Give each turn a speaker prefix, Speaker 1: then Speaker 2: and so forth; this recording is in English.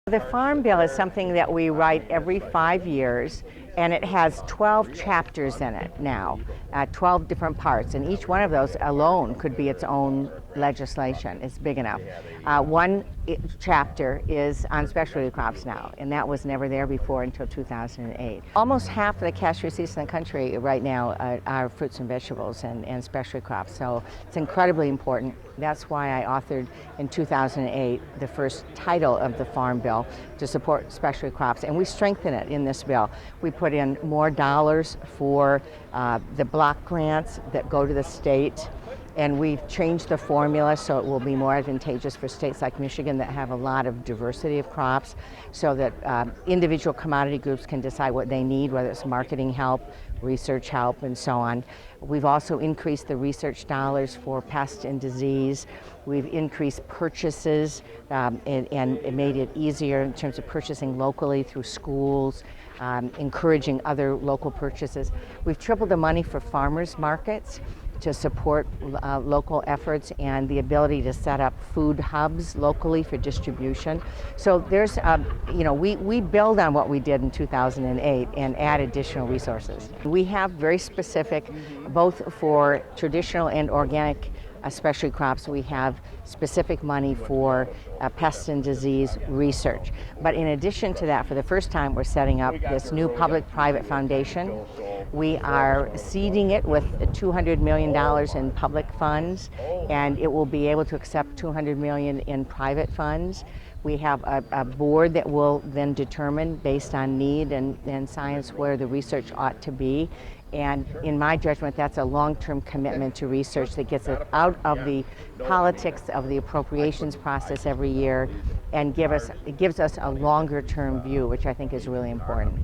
Speaker 1: The Farm Bill is something that we write every 5 years, and it has 12 chapters in it now, 12 different parts, and each one of those alone could be its own legislation. It's big enough. One chapter is on specialty crops now, and that was never there before until 2008. Almost half of the cash receipts in the country right now are fruits and vegetables and specialty crops, so it's incredibly important. That's why I authored in 2008 the first title of the Farm Bill to support specialty crops, and we strengthen it in this bill. We put in more dollars for the block grants that go to the state, and we've changed the formula so it will be more advantageous for states like Michigan that have a lot of diversity of crops, so that individual commodity groups can decide what they need, whether it's marketing help, research help, and so on. We've also increased the research dollars for pest and disease. We've increased purchases and made it easier in terms of purchasing locally through schools, encouraging other local purchases. We've tripled the money for farmers markets to support local efforts and the ability to set up food hubs locally for distribution. So there's, we build on what we did in 2008 and add additional resources. We have very specific, both for traditional and organic specialty crops, we have specific money for pest and disease research. But in addition to that, for the first time, we're setting up this new public-private foundation. We are seeding it with $200 million in public funds, and it will be able to accept $200 million in private funds. We have a board that will then determine, based on need and science, where the research ought to be. And in my judgment, that's a long-term commitment to research that gets it out of the politics of the appropriations process every year and gives us a longer-term view, which I think is really important.